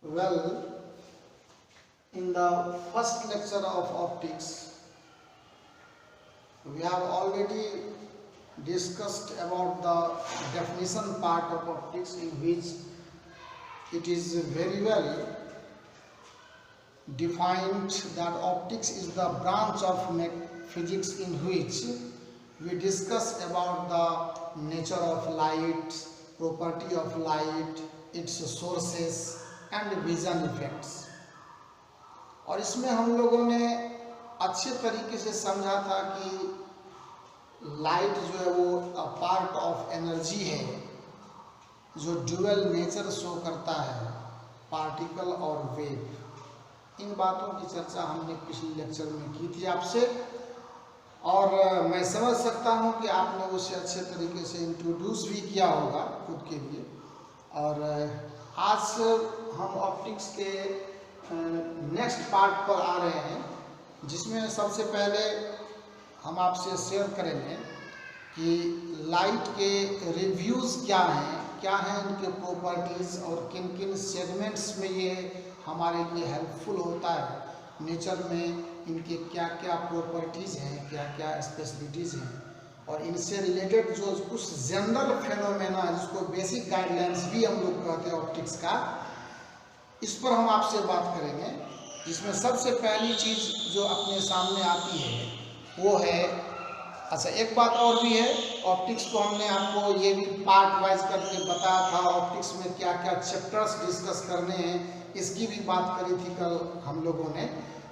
Well, in the first lecture of optics, we have already discussed about the definition part of optics, in which it is very well defined that optics is the branch of physics in which we discuss about the nature of light, property of light, its sources and vision effects। और इसमें हम लोगों ने अच्छे तरीके से समझा था कि लाइट जो है वो पार्ट ऑफ एनर्जी है जो ड्यूअल नेचर शो करता है, पार्टिकल और वेव। इन बातों की चर्चा हमने पिछले लेक्चर में की थी आपसे, और मैं समझ सकता हूं कि आपने उसे अच्छे तरीके से इंट्रोड्यूस भी किया होगा खुद के लिए। और आज हम ऑप्टिक्स के नेक्स्ट पार्ट पर आ रहे हैं, जिसमें सबसे पहले हम आपसे शेयर करेंगे कि लाइट के रिव्यूज़ क्या हैं इनके प्रॉपर्टीज़, और किन किन सेगमेंट्स में ये हमारे लिए हेल्पफुल होता है। नेचर में इनके क्या क्या प्रॉपर्टीज़ हैं, क्या क्या स्पेशलिटीज़ हैं, और इनसे रिलेटेड जो कुछ जनरल फेनोमेना जिसको बेसिक गाइडलाइंस भी हम लोग कहते हैं ऑप्टिक्स का, इस पर हम आपसे बात करेंगे। जिसमें सबसे पहली चीज़ जो अपने सामने आती है वो है, अच्छा एक बात और भी है, ऑप्टिक्स को हमने आपको ये भी पार्ट वाइज करके बताया था, ऑप्टिक्स में क्या क्या चैप्टर्स डिस्कस करने हैं इसकी भी बात करी थी कल हम लोगों ने।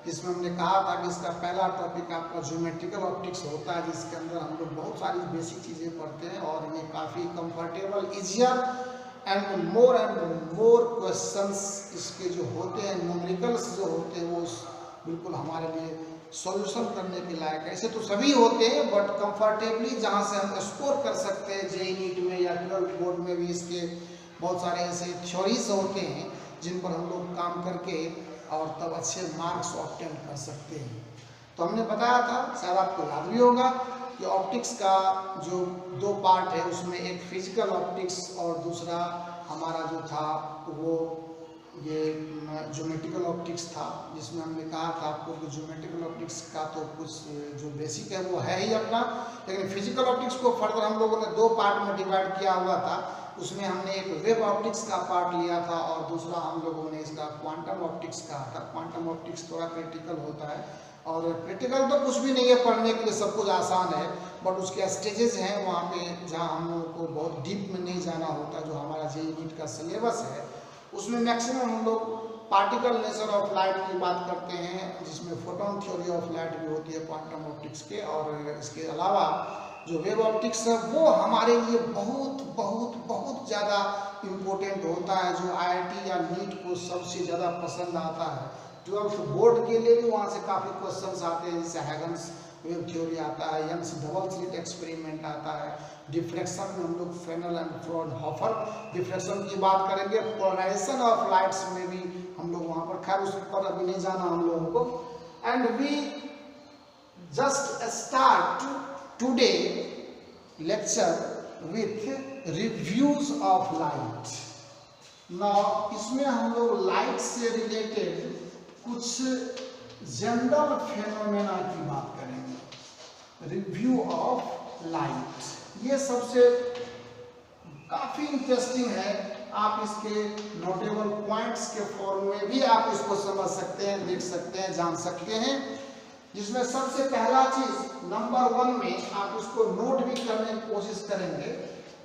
जिसमें हमने कहा था कि इसका पहला टॉपिक आपका ज्योमेट्रिकल ऑप्टिक्स होता है, जिसके अंदर हम लोग बहुत सारी बेसिक चीज़ें पढ़ते हैं, और ये काफ़ी comfortable, easier and more questions इसके जो होते हैं, न्यूमेरिकल्स जो होते हैं, वो बिल्कुल हमारे लिए सॉल्यूशन करने के लायक है। ऐसे तो सभी होते हैं, बट कंफर्टेबली जहाँ से हम स्कोर कर सकते हैं जेईई नीट में या 12th बोर्ड में भी, इसके बहुत सारे ऐसे थ्योरीज होते हैं जिन पर हम लोग काम करके और तब अच्छे मार्क्स ऑब्टेन कर सकते हैं। तो हमने बताया था, शायद आपको याद भी होगा, कि ऑप्टिक्स का जो दो पार्ट है उसमें एक फिजिकल ऑप्टिक्स और दूसरा हमारा जो था वो ये ज्योमेट्रिकल ऑप्टिक्स था। जिसमें हमने कहा था आपको कि ज्योमेट्रिकल ऑप्टिक्स का तो कुछ जो बेसिक है वो है ही अपना, लेकिन फिजिकल ऑप्टिक्स को फर्दर हम लोगों ने दो पार्ट में डिवाइड किया हुआ था। उसमें हमने एक वेव ऑप्टिक्स का पार्ट लिया था, और दूसरा हम लोगों ने इसका क्वांटम ऑप्टिक्स कहा था। क्वांटम ऑप्टिक्स थोड़ा क्रिटिकल होता है, और क्रिटिकल तो कुछ भी नहीं है, पढ़ने के लिए सब कुछ आसान है, बट उसके स्टेजेस हैं वहाँ पे जहाँ हम लोगों को बहुत डीप में नहीं जाना होता। जो हमारा जेईई नीट का सिलेबस है उसमें मैक्सिमम हम लोग पार्टिकल नेचर ऑफ लाइट की बात करते हैं, जिसमें फोटोन थ्योरी ऑफ लाइट भी होती है क्वांटम ऑप्टिक्स के। और इसके अलावा जो वेव ऑप्टिक्स है वो हमारे लिए बहुत बहुत बहुत ज़्यादा इम्पोर्टेंट होता है, जो आईआईटी या नीट को सबसे ज़्यादा पसंद आता है। 12th बोर्ड के लिए भी वहाँ से काफ़ी क्वेश्चंस आते हैं, जैसे हैगन्स वेव थ्योरी आता है, यंग्स डबल स्लिट एक्सपेरिमेंट आता है, डिफ्रैक्शन में हम लोग फ्रेनेल एंड फ्राउनहोफर डिफ्रैक्शन की बात करेंगे, पोलराइजेशन ऑफ लाइट्स में भी हम लोग वहाँ पर, खैर उस पर अभी नहीं जाना हम लोगों को। And we just start today lecture with reviews of light. Now इसमें हम लोग लाइट से रिलेटेड कुछ जनरल फेनोमेना की बात करेंगे। रिव्यू ऑफ लाइट ये सबसे काफ़ी इंटरेस्टिंग है। आप इसके नोटेबल पॉइंट्स के फॉर्म में भी आप इसको समझ सकते हैं, देख सकते हैं, जान सकते हैं। जिसमें सबसे पहला चीज नंबर 1 में आप इसको नोट भी करने की कोशिश करेंगे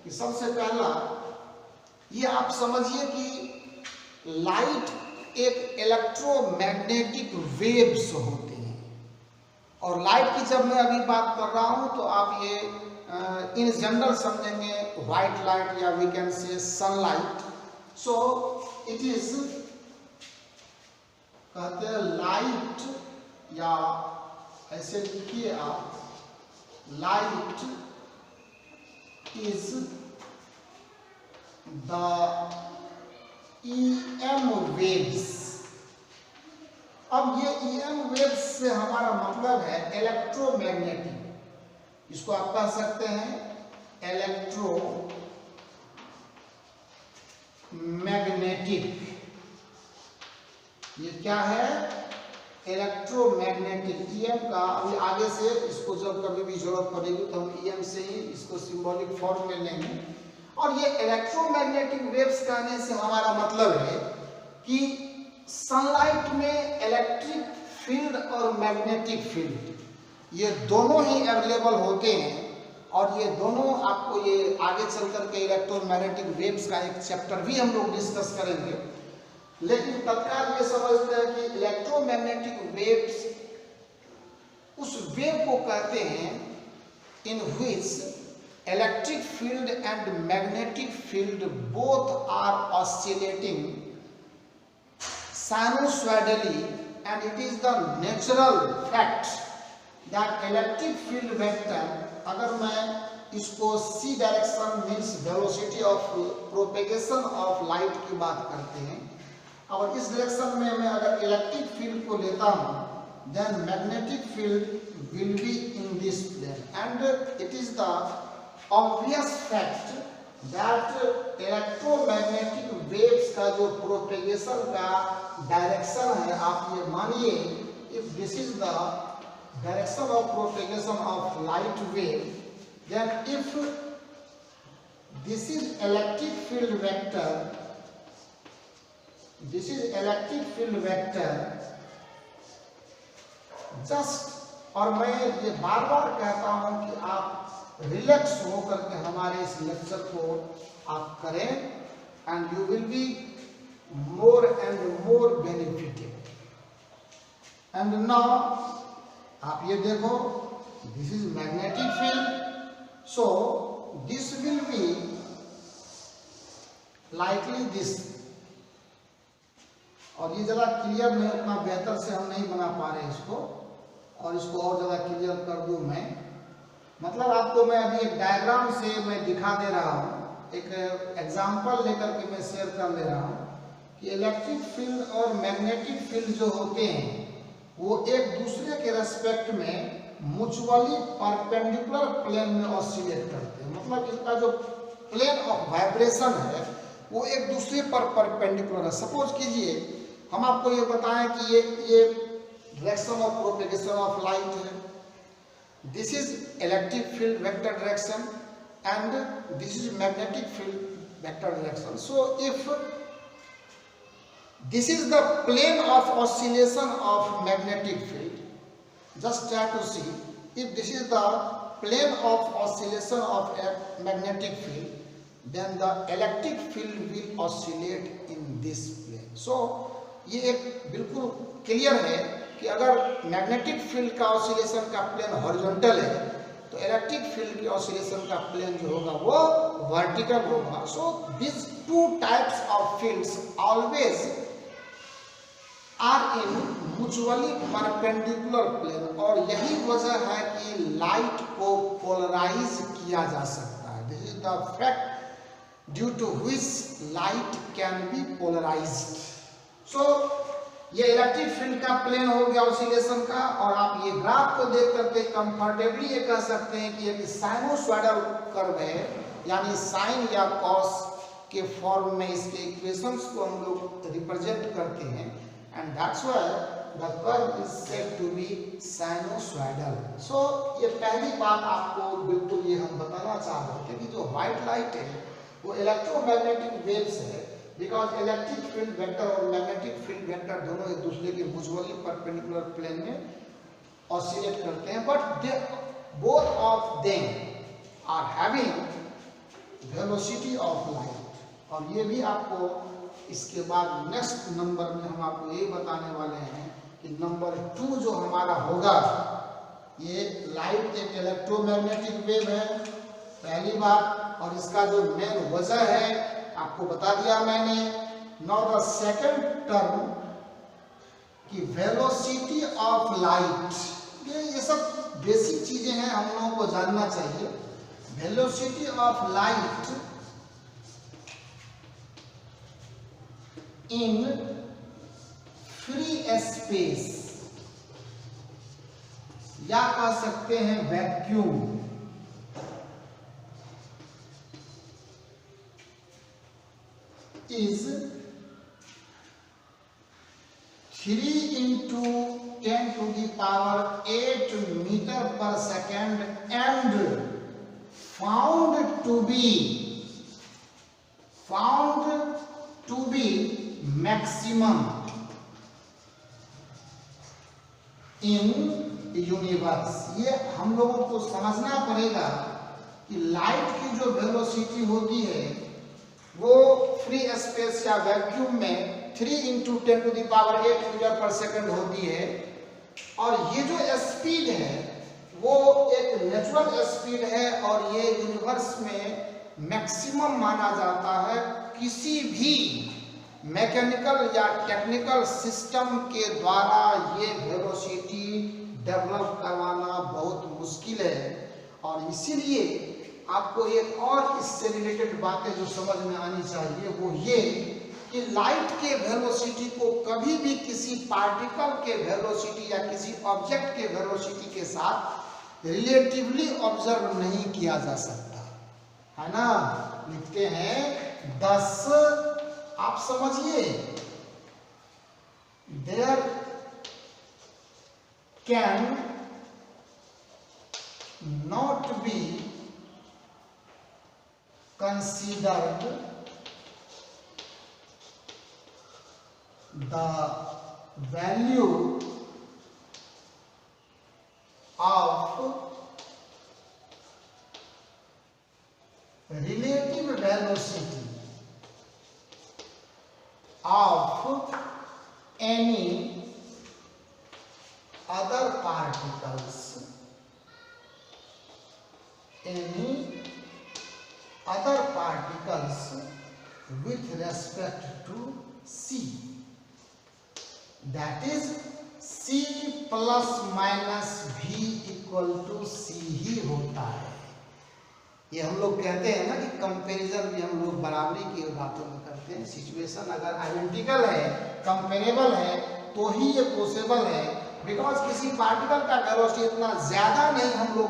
कि सबसे पहला ये आप समझिए कि लाइट एक इलेक्ट्रोमैग्नेटिक वेव्स होते हैं। और लाइट की जब मैं अभी बात कर रहा हूं तो आप ये इन जनरल समझेंगे, व्हाइट लाइट या we can say sunlight. So it is, कहते हैं लाइट, या ऐसे लिखिए आप, light is the EM waves. अब ये EM वेव्स से हमारा मतलब है इलेक्ट्रोमैग्नेटिक, इसको आप कह सकते हैं इलेक्ट्रो मैग्नेटिक ये क्या है, इलेक्ट्रोमैग्नेटिक। ईएम का अभी आगे से इसको जब कभी भी जरूरत पड़ेगी तो हम ईएम से ही इसको सिंबॉलिक फॉर्म में लेंगे। और ये इलेक्ट्रोमैग्नेटिक वेव्स कहने से हमारा मतलब है कि सनलाइट में इलेक्ट्रिक फील्ड और मैग्नेटिक फील्ड ये दोनों ही अवेलेबल होते हैं। और ये दोनों आपको ये आगे चल करके इलेक्ट्रोमैग्नेटिक वेव्स का एक चैप्टर भी हम लोग डिस्कस करेंगे। लेकिन तत्काल ये समझते हैं कि इलेक्ट्रोमैग्नेटिक वेव्स उस वेव को कहते हैं in which electric field and magnetic field both are oscillating sinusoidally, and it is the natural fact that electric field vector, अगर मैं इसको C direction means velocity of propagation of light की बात करते हैं, और इस डायरेक्शन में मैं अगर इलेक्ट्रिक फील्ड को लेता हूं, then magnetic field will be in this plane, and it is the obvious fact that electromagnetic waves का जो प्रोपेगेशन का डायरेक्शन है, आप ये मानिए if this is the direction of propagation of light wave, then if this is electric field vector, this is electric field vector just, और मैं ये बार बार कहता हूं कि आप रिलैक्स होकर के हमारे इस लेक्चर को आप करें, and you will be more and more benefited. And now आप ये देखो, this is magnetic field, so this will be likely this. और ये ज़रा क्लियर नहीं, उतना बेहतर से हम नहीं बना पा रहे इसको, और इसको और ज़्यादा क्लियर कर दूं मैं। मतलब आपको मैं अभी एक डायग्राम से मैं दिखा दे रहा हूँ, एक एग्जांपल लेकर के मैं शेयर कर ले रहा हूँ कि इलेक्ट्रिक फील्ड और मैग्नेटिक फील्ड जो होते हैं वो एक दूसरे के रेस्पेक्ट में म्यूचुअली परपेंडिकुलर प्लेन में ऑसिलेट करते हैं। मतलब इसका जो प्लेन ऑफ वाइब्रेशन है वो एक दूसरे पर परपेंडिकुलर है। सपोज कीजिए हम आपको ये बताएं कि ये direction of propagation of light है, this is electric field vector direction and this is magnetic field vector direction. So if this is the plane of oscillation of magnetic field, just try to see if this is the plane of oscillation of a magnetic field, then the electric field will oscillate in this plane. So ये एक बिल्कुल clear है कि अगर magnetic field का oscillation का plane horizontal है तो इलेक्ट्रिक फील्ड की ऑसिलेशन का प्लेन जो होगा वो वर्टिकल होगा। So this two types of fields always are in mutually perpendicular plane, और यही वजह है कि लाइट को पोलराइज किया जा सकता है। This is the fact due to which light can be polarised. So ये इलेक्ट्रिक फील्ड का प्लेन हो गया ऑसिलेशन का, और आप ये ग्राफ को देख करके कंफर्टेबली ये कह सकते हैं कि एक साइनोसॉइडल कर्व है, यानी साइन या कॉस के फॉर्म में इसके इक्वेशंस को हम लोग रिप्रेजेंट करते हैं, and that's why the curve is said to be sinusoidal. So ये पहली बात आपको बिल्कुल ये हम बताना चाह रहे थे कि जो व्हाइट लाइट है वो इलेक्ट्रोमैग्नेटिक वेव्स है, बिकॉज इलेक्ट्रिक फील्ड वेक्टर और मैग्नेटिक फील्ड वेक्टर दोनों एक दूसरे के म्यूचुअली परपेंडिकुलर प्लेन में ऑसिलेट करते हैं, but they both of them are having velocity of light. और ये भी आपको इसके बाद नेक्स्ट नंबर में हम आपको यही बताने वाले हैं कि नंबर 2 जो हमारा होगा, ये लाइट एक इलेक्ट्रोमैग्नेटिक वेव है पहली बात, और इसका जो मेन वजह है आपको बता दिया मैंने। नाउ द सेकंड टर्म कि वेलोसिटी ऑफ लाइट, ये सब बेसिक चीजें हैं, हम लोगों को जानना चाहिए। Velocity of light in free space, या कह सकते हैं vacuum, is 3 into 10 to the power 8 meter per second and found to be maximum in universe. ये हम लोगों को समझना पड़ेगा कि लाइट की जो वेलोसिटी होती है वो फ्री स्पेस या वैक्यूम में 3 into 10 to the power 8 metre पर सेकंड होती है, और ये जो स्पीड है वो एक नेचुरल स्पीड है, और ये यूनिवर्स में मैक्सिमम माना जाता है। किसी भी मैकेनिकल या टेक्निकल सिस्टम के द्वारा ये वेलोसिटी डेवलप करवाना बहुत मुश्किल है। और इसीलिए आपको एक और इससे रिलेटेड बातें जो समझ में आनी चाहिए वो ये कि लाइट के वेलोसिटी को कभी भी किसी पार्टिकल के वेलोसिटी या किसी ऑब्जेक्ट के वेलोसिटी के साथ रिलेटिवली ऑब्जर्व नहीं किया जा सकता है ना। लिखते हैं 10, आप समझिए, there can not be considered the value of relative velocity of any other particles with respect to c, that is c plus minus v equal to c ही होता है। ये हम लोग कहते हैं ना कि कंपैरिजन भी हम लोग बराबरी की बातों में करते हैं। सिचुएशन अगर आइडेंटिकल है, कंपेरेबल है, तो ही ये पॉसिबल है, बिकॉज किसी पार्टिकल का वेलोसिटी इतना ज्यादा नहीं हम लोग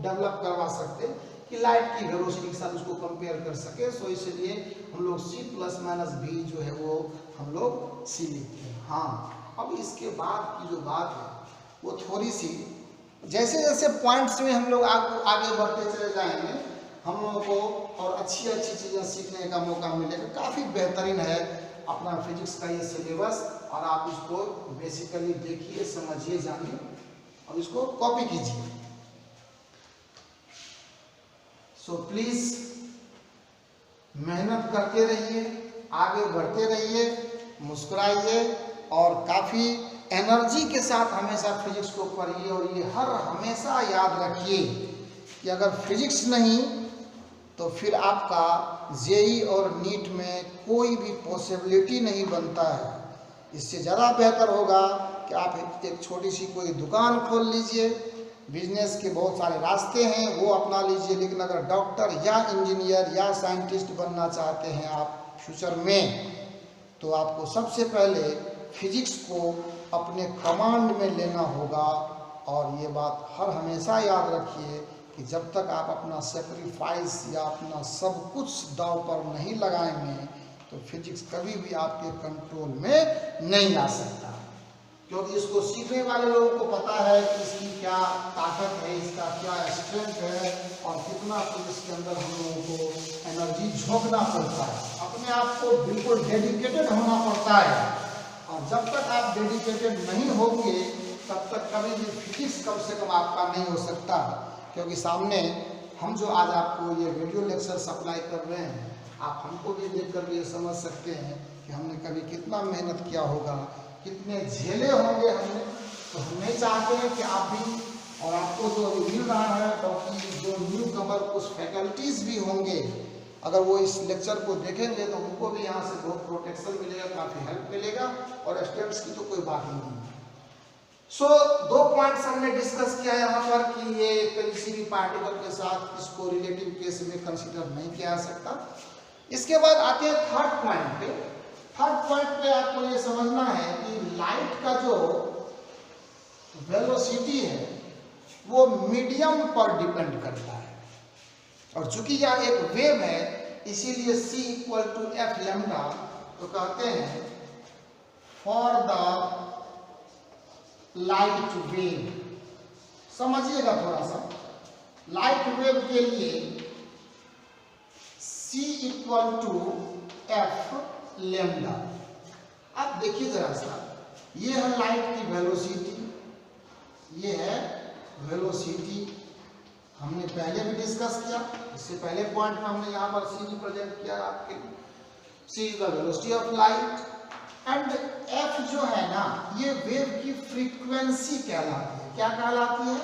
डेवलप करवा सकते कि लाइट की वेलोसिटी के साथ उसको कंपेयर कर सके। सो इसलिए हम लोग c प्लस माइनस v जो है वो हम लोग c लिखते हैं। हाँ, अब इसके बाद की जो बात है वो थोड़ी सी जैसे जैसे पॉइंट्स में हम लोग आगे बढ़ते चले जाएंगे हम लोगों को और अच्छी अच्छी चीज़ें सीखने का मौका मिलेगा। काफ़ी बेहतरीन है अपना फिजिक्स का ये सिलेबस, और आप इसको बेसिकली देखिए, समझिए, जानिए और इसको कॉपी कीजिए। सो प्लीज मेहनत करते रहिए, आगे बढ़ते रहिए, मुस्कुराइए और काफ़ी एनर्जी के साथ हमेशा फिजिक्स को पढ़िए। और ये हमेशा याद रखिए कि अगर फिजिक्स नहीं तो फिर आपका जेई और नीट में कोई भी पॉसिबिलिटी नहीं बनता है। इससे ज़्यादा बेहतर होगा कि आप एक छोटी सी कोई दुकान खोल लीजिए, बिजनेस के बहुत सारे रास्ते हैं वो अपना लीजिए, लेकिन अगर डॉक्टर या इंजीनियर या साइंटिस्ट बनना चाहते हैं आप फ्यूचर में, तो आपको सबसे पहले फिजिक्स को अपने कमांड में लेना होगा। और ये बात हमेशा याद रखिए कि जब तक आप अपना सेक्रीफाइस या अपना सब कुछ दांव पर नहीं लगाएंगे तो फिजिक्स कभी भी आपके कंट्रोल में नहीं आ सकता, क्योंकि इसको सीखने वाले लोगों को पता है कि इसकी क्या ताकत है, इसका क्या स्ट्रेंथ है और कितना कुछ इसके अंदर हम लोगों को एनर्जी झोंकना पड़ता है। अपने आप को बिल्कुल डेडिकेटेड होना पड़ता है, और जब तक आप डेडिकेटेड नहीं होंगे तब तक कभी भी फिजिक्स कम से कम आपका नहीं हो सकता। क्योंकि सामने हम जो आज आपको ये वीडियो लेक्चर सप्लाई कर रहे हैं, आप हमको भी देख कर ये समझ सकते हैं कि हमने कभी कितना मेहनत किया होगा, कितने झेले होंगे हमने। तो हम नहीं चाहते हैं कि आप भी, और आपको जो अभी मिल रहा है क्योंकि जो न्यू कमर कुछ फैकल्टीज़ भी होंगे, अगर वो इस लेक्चर को देखेंगे तो उनको भी यहाँ से बहुत प्रोटेक्शन मिलेगा, काफ़ी हेल्प मिलेगा, और स्टूडेंट्स की तो कोई बात ही नहीं। सो 2 पॉइंट्स हमने डिस्कस किया है यहाँ पर कि ये किसी भी पार्टिकल के साथ इसको रिलेटिव केस में कंसीडर नहीं किया जा सकता। इसके बाद आते हैं थर्ड पॉइंट पे। थर्ड पॉइंट पे आपको ये समझना है कि लाइट का जो वेलोसिटी है वो मीडियम पर डिपेंड करता है, और चूंकि यह एक वेव है इसीलिए c = f लैम्डा। तो कहते हैं फॉर द लाइट वेव, समझिएगा थोड़ा सा। लाइट वेव के लिए C equal to f lambda. आप देखिए जरा सा, ये है लाइट की वेलोसिटी, ये है वेलोसिटी, हमने पहले भी डिस्कस किया, इससे पहले पॉइंट में हमने यहाँ पर C रिप्रेजेंट किया आपके लिए। C is the velocity of light and F जो है ना, ये वेव की फ्रीक्वेंसी कहलाती है। क्या कहलाती है?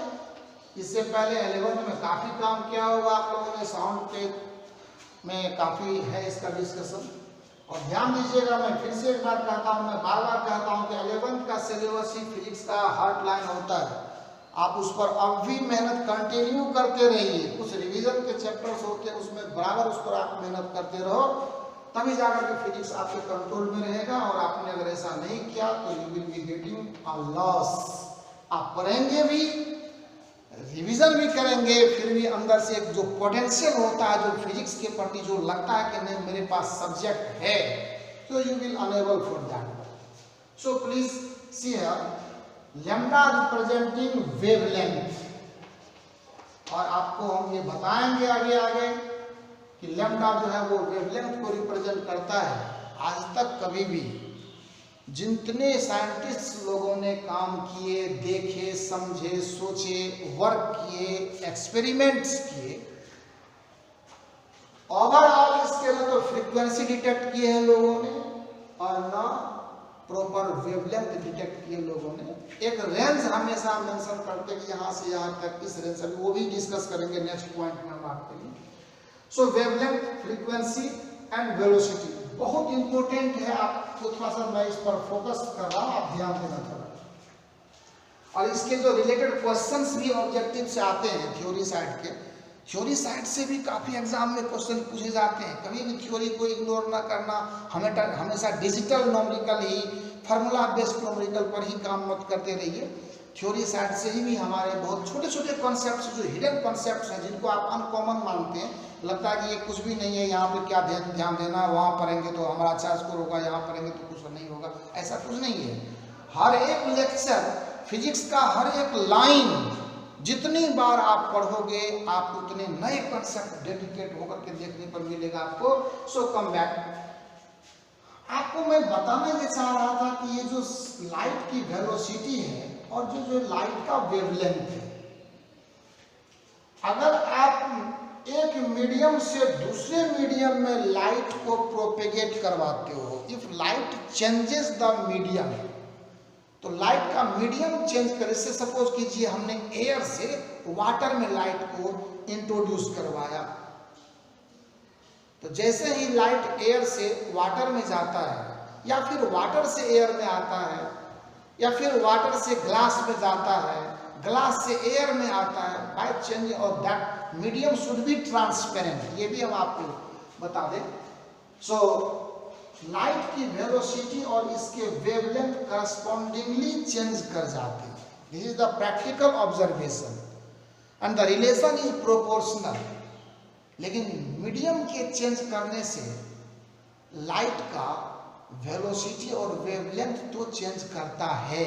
इससे पहले 11 में काफी काम किया होगा आप लोगों ने, साउंड के में काफी है इसका डिस्कशन। और ध्यान दीजिएगा, मैं फिर से एक बार कहता हूँ, मैं बार बार कहता हूँ कि 11th का सिलेबस ही फिजिक्स का हार्ड लाइन होता है। आप उस पर अब भी मेहनत कंटिन्यू करते रहिए। कुछ रिवीजन के चैप्टर्स होते हैं, उसमें बराबर उस पर आप मेहनत करते रहो, तभी जाकर के फिजिक्स आपके कंट्रोल में रहेगा। और आपने अगर ऐसा नहीं किया तो you will be getting a loss. आप पढ़ेंगे भी, रिवीजन भी करेंगे, फिर भी अंदर से जो पोटेंशियल होता है, जो फिजिक्स के प्रति जो लगता है कि नहीं मेरे पास सब्जेक्ट है, तो you will enable for that. So please see here, lambda representing wavelength, और आपको हम ये बताएंगे आगे आगे कि लैम्डा जो है वो वेवलेंथ को रिप्रेजेंट करता है। आज तक कभी भी जितने साइंटिस्ट लोगों ने काम किए, देखे, समझे, सोचे, वर्क किए, एक्सपेरिमेंट्स किए, ओवरऑल इसके ना तो फ्रीक्वेंसी डिटेक्ट किए हैं लोगों ने और ना प्रॉपर वेवलेंथ डिटेक्ट किए लोगों ने। एक रेंज हमेशा मेंशन करते हैं कि यहाँ से यहाँ तक इस रेंज, अभी वो भी डिस्कस करेंगे नेक्स्ट पॉइंट में हम आपके लिए। सो वेवलेंथ, फ्रीक्वेंसी एंड वेलोसिटी बहुत इंपॉर्टेंट है। आपको थोड़ा सा मैं इस पर फोकस कर रहा हूँ, आप ध्यान देना थोड़ा। और इसके जो रिलेटेड क्वेश्चंस भी ऑब्जेक्टिव से आते हैं थ्योरी साइड के, थ्योरी साइड से भी काफी एग्जाम में क्वेश्चन पूछे जाते हैं। कभी भी थ्योरी को इग्नोर ना करना, हमेशा डिजिटल नॉमेरिकल ही, फार्मूला बेस्ड नॉमेरिकल पर ही काम मत करते रहिए। थ्योरी साइड से ही भी हमारे बहुत छोटे छोटे कॉन्सेप्ट्स, जो हिडन कॉन्सेप्ट्स हैं, जिनको आप अनकॉमन मानते हैं, लगता है कि ये कुछ भी नहीं है, यहाँ पे क्या ध्यान देना, वहाँ पढ़ेंगे तो हमारा अच्छा स्कोर होगा, यहाँ पढ़ेंगे तो कुछ नहीं होगा, ऐसा कुछ नहीं है। हर एक लेक्चर, फिजिक्स का हर एक लाइन जितनी बार आप पढ़ोगे, आप उतने नए कॉन्सेप्ट डेडिकेट होकर के देखने पर मिलेगा आपको। सो कम बैक, आपको मैं बताने ये चाह रहा था कि ये जो लाइट की वेलोसिटी है और जो लाइट का वेवलेंथ है, अगर आप एक मीडियम से दूसरे मीडियम में लाइट को प्रोपेगेट करवाते हो, if light changes the medium, तो लाइट का मीडियम चेंज कर, इससे सपोज कीजिए हमने एयर से वाटर में लाइट को इंट्रोड्यूस करवाया, तो जैसे ही लाइट एयर से वाटर में जाता है, या फिर वाटर से एयर में आता है, या फिर वाटर से ग्लास में जाता है, ग्लास से एयर में आता है, by change of that medium should be transparent, ये भी हम आपको बता दें। सो लाइट की वेलोसिटी और इसके वेवलेंथ करस्पॉन्डिंगली चेंज कर जाते हैं। This is the practical observation and the relation is proportional. लेकिन मीडियम के चेंज करने से लाइट का वेलोसिटी और वेवलेंथ तो चेंज करता है,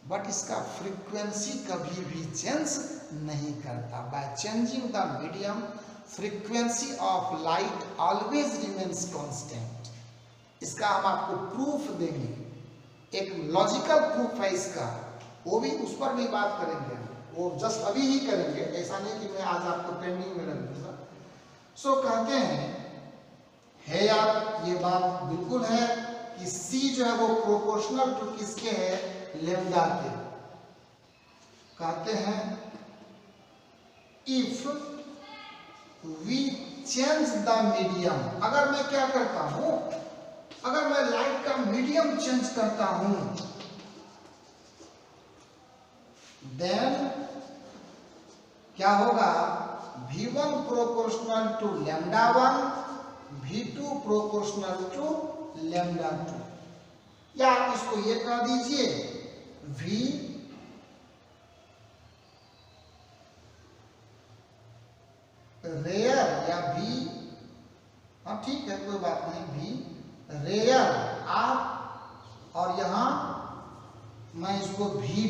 बट इसका फ्रीक्वेंसी कभी भी चेंज नहीं करता। By changing the medium, frequency of light always remains constant. इसका हम आपको प्रूफ देंगे, एक लॉजिकल प्रूफ है इसका, वो भी उस पर भी बात करेंगे, वो जस्ट अभी ही करेंगे, ऐसा नहीं कि मैं आज आपको पेंडिंग में रख दूंगा। सो कहते हैं है यार, ये बात बिल्कुल है कि C जो है वो प्रोपोर्शनल टू किसके है, लैम्डा के। कहते हैं if we change the medium, अगर मैं क्या करता हूं, अगर मैं लाइट का मीडियम चेंज करता हूं, देन क्या होगा, V1 proportional to lambda 1, V2 proportional to lambda 2, या आप इसको ये कह दीजिए V रेयर, या V, हाँ ठीक है कोई बात नहीं, V रेयर आप, और यहां मैं इसको भी